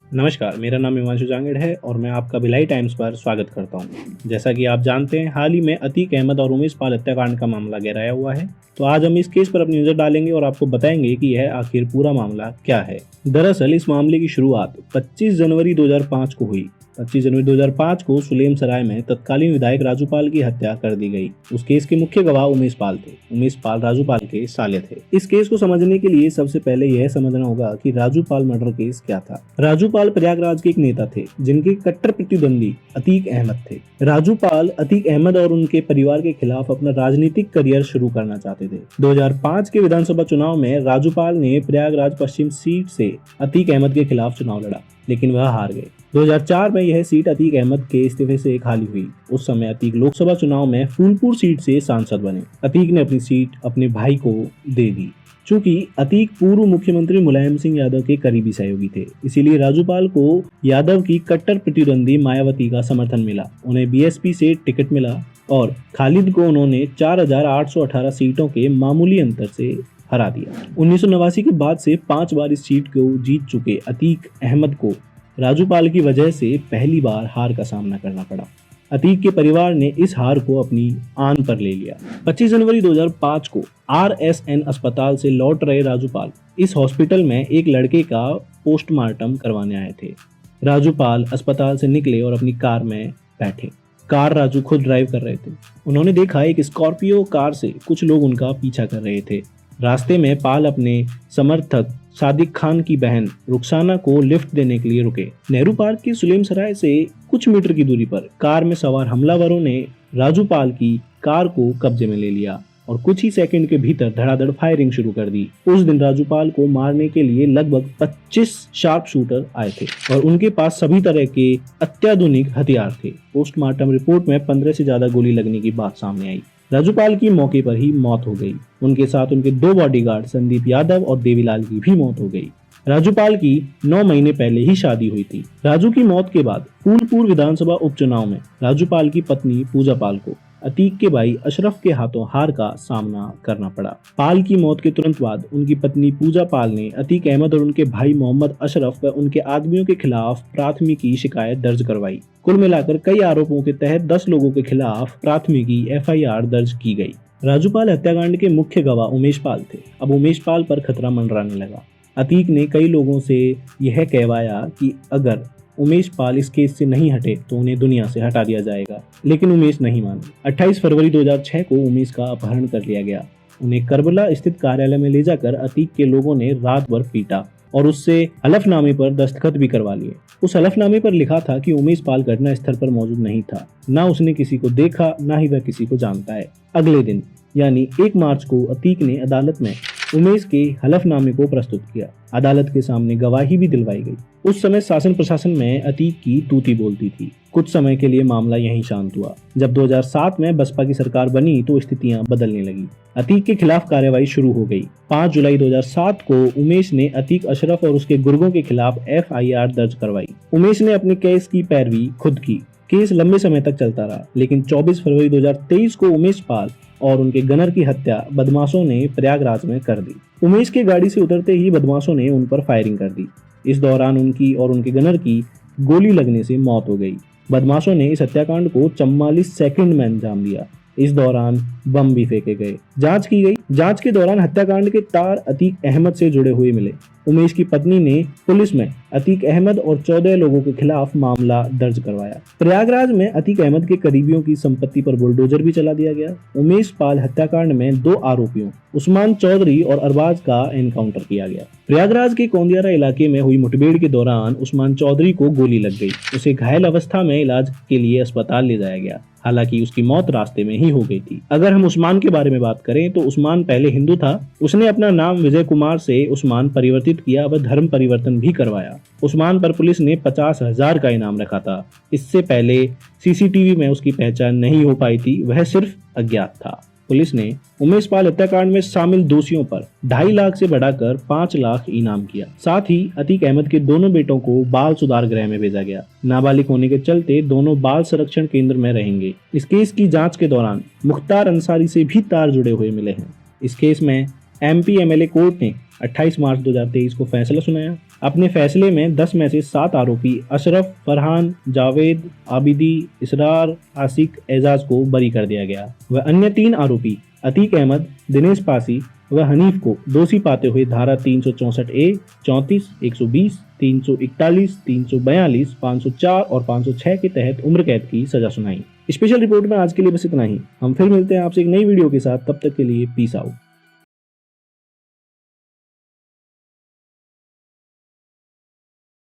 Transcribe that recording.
नमस्कार, मेरा नाम हिमांशु जांगड़ है और मैं आपका भिलाई टाइम्स पर स्वागत करता हूं। जैसा कि आप जानते हैं, हाल ही में अतीक अहमद और उमेश पाल हत्याकांड का मामला गहराया हुआ है। तो आज हम इस केस पर अपनी नजर डालेंगे और आपको बताएंगे कि यह आखिर पूरा मामला क्या है। दरअसल इस मामले की शुरुआत 25 जनवरी 2005 को हुई। 25 जनवरी 2005 को सुलेम सराय में तत्कालीन विधायक राजू पाल की हत्या कर दी गई। उस केस के मुख्य गवाह उमेश पाल थे। उमेश पाल राजू पाल के साले थे। इस केस को समझने के लिए सबसे पहले यह समझना होगा कि राजू पाल मर्डर केस क्या था। राजू पाल प्रयागराज के एक नेता थे जिनके कट्टर प्रतिद्वंदी अतीक अहमद थे। राजू पाल अतीक अहमद और उनके परिवार के खिलाफ अपना राजनीतिक करियर शुरू करना चाहते थे। 2005 के विधानसभा चुनाव में राजू पाल ने प्रयागराज पश्चिम सीट से अतीक अहमद के खिलाफ चुनाव लड़ा, लेकिन वह हार गए। 2004 में यह सीट अतीक अहमद के इस्तीफे से खाली हुई। उस समय अतीक लोकसभा चुनाव में फूलपुर सीट से सांसद बने। अतीक ने अपनी सीट अपने भाई को दे दी। चूंकि अतीक पूर्व मुख्यमंत्री मुलायम सिंह यादव के करीबी सहयोगी थे, इसीलिए राजूपाल को यादव की कट्टर प्रतिद्वंदी मायावती का समर्थन मिला। उन्हें बीएसपी से टिकट मिला और खालिद को उन्होंने 4,818 सीटों के मामूली अंतर से हरा दिया। 1989 के बाद से 5 बार इस सीट को जीत चुके अतीक अहमद को राजूपाल की वजह से पहली बार हार का सामना करना पड़ा। अतीक के परिवार ने इस हार को अपनी आन पर ले लिया। 25 जनवरी 2005 को RSN अस्पताल से लौट रहे राजूपाल इस हॉस्पिटल में एक लड़के का पोस्टमार्टम करवाने आए थे। राजूपाल अस्पताल से निकले और अपनी कार में बैठे। कार राजू खुद ड्राइव कर रहे थे। उन्होंने देखा एक स्कॉर्पियो कार से कुछ लोग उनका पीछा कर रहे थे। रास्ते में पाल अपने समर्थक सादिक खान की बहन रुखसाना को लिफ्ट देने के लिए रुके। नेहरू पार्क के सुलेम सराय से कुछ मीटर की दूरी पर कार में सवार हमलावरों ने राजूपाल की कार को कब्जे में ले लिया और कुछ ही सेकंड के भीतर धड़ाधड़ फायरिंग शुरू कर दी। उस दिन राजूपाल को मारने के लिए लगभग 25 शार्प शूटर आए थे और उनके पास सभी तरह के अत्याधुनिक हथियार थे। पोस्टमार्टम रिपोर्ट में 15 से ज्यादा गोली लगने की बात सामने आई। राजूपाल की मौके पर ही मौत हो गई। उनके साथ उनके 2 बॉडीगार्ड संदीप यादव और देवीलाल की भी मौत हो गई। राजूपाल की 9 महीने पहले ही शादी हुई थी। राजू की मौत के बाद फूलपुर विधानसभा उपचुनाव में राजूपाल की पत्नी पूजा पाल को अतीक के भाई अशरफ के हाथों हार का सामना करना पड़ा। पाल की मौत के तुरंत बाद उनकी पत्नी पूजा पाल ने अतीक अहमद और उनके भाई मोहम्मद अशरफ व उनके आदमियों के खिलाफ प्राथमिकी शिकायत दर्ज करवाई। कुल मिलाकर कई आरोपों के तहत 10 लोगों के खिलाफ प्राथमिकी FIR दर्ज की गई। राजूपाल हत्याकांड के मुख्य गवाह उमेश पाल थे। अब उमेश पाल पर खतरा मंडराने लगा। अतीक ने कई लोगों से यह कहवाया कि अगर उमेश पाल इस केस से नहीं हटे तो उन्हें दुनिया से हटा दिया जाएगा, लेकिन उमेश नहीं माने। 28 फरवरी 2006 को उमेश का अपहरण कर लिया गया। उन्हें करबला स्थित कार्यालय में ले जाकर अतीक के लोगों ने रात भर पीटा और उससे हलफनामे पर दस्तखत भी करवा लिए। उस हलफनामे पर लिखा था कि उमेश पाल घटना स्थल पर मौजूद नहीं था, ना उसने किसी को देखा, ना ही वह किसी को जानता है। अगले दिन यानी 1 मार्च को अतीक ने अदालत में उमेश के हलफनामे को प्रस्तुत किया। अदालत के सामने गवाही भी दिलवाई गई। उस समय शासन प्रशासन में अतीक की तूती बोलती थी। कुछ समय के लिए मामला यहीं शांत हुआ। जब 2007 में बसपा की सरकार बनी तो स्थितियां बदलने लगी। अतीक के खिलाफ कार्रवाई शुरू हो गई। 5 जुलाई 2007 को उमेश ने अतीक अशरफ और उसके गुर्गों के खिलाफ FIR दर्ज करवाई। उमेश ने अपने केस की पैरवी खुद की। केस लंबे समय तक चलता रहा, लेकिन 24 फरवरी 2023 को उमेश पाल और उनके गनर की हत्या बदमाशों ने प्रयागराज में कर दी। उमेश के गाड़ी से उतरते ही बदमाशों ने उन पर फायरिंग कर दी। इस दौरान उनकी और उनके गनर की गोली लगने से मौत हो गई। बदमाशों ने इस हत्याकांड को 44 सेकंड में अंजाम दिया। इस दौरान बम भी फेंके गए। जांच की गई। जांच के दौरान हत्याकांड के तार अतीक अहमद से जुड़े हुए मिले। उमेश की पत्नी ने पुलिस में अतीक अहमद और 14 लोगों के खिलाफ मामला दर्ज करवाया। प्रयागराज में अतीक अहमद के करीबियों की संपत्ति पर बुलडोजर भी चला दिया गया। उमेश पाल हत्याकांड में 2 आरोपियों उस्मान चौधरी और अरबाज का एनकाउंटर किया गया। प्रयागराज के कौंदियारा इलाके में हुई मुठभेड़ के दौरान उस्मान चौधरी को गोली लग गई। उसे घायल अवस्था में इलाज के लिए अस्पताल ले जाया गया। हालांकि उसकी मौत रास्ते में ही हो गई थी। अगर हम उस्मान के बारे में बात करें तो उस्मान पहले हिंदू था। उसने अपना नाम विजय कुमार से उस्मान परिवर्तित किया व धर्म परिवर्तन भी करवाया। उस्मान पर पुलिस ने 50,000 का इनाम रखा था। इससे पहले CCTV में उसकी पहचान नहीं हो पाई थी, वह सिर्फ अज्ञात था। पुलिस ने उमेश पाल हत्याकांड में शामिल दोषियों पर 2.5 लाख से बढ़ाकर 5 लाख इनाम किया। साथ ही अतीक अहमद के दोनों बेटों को बाल सुधार गृह में भेजा गया। नाबालिग होने के चलते दोनों बाल संरक्षण केंद्र में रहेंगे। इस केस की जांच के दौरान मुख्तार अंसारी से भी तार जुड़े हुए मिले हैं। इस केस में MP MLA कोर्ट ने 28 मार्च 2023 को फैसला सुनाया। अपने फैसले में 10 में से 7 आरोपी अशरफ, फरहान, जावेद, आबिदी, इसरार, आसिक, एजाज को बरी कर दिया गया। वह अन्य 3 आरोपी अतीक अहमद, दिनेश पासी व हनीफ को दोषी पाते हुए धारा 364A, 34, 120, 341, 342, 504 और 506 के तहत उम्र कैद की सजा सुनाई। स्पेशल रिपोर्ट में आज के लिए बस इतना ही। हम फिर मिलते हैं आपसे एक नई वीडियो के साथ, तब तक के लिए पीस आउट।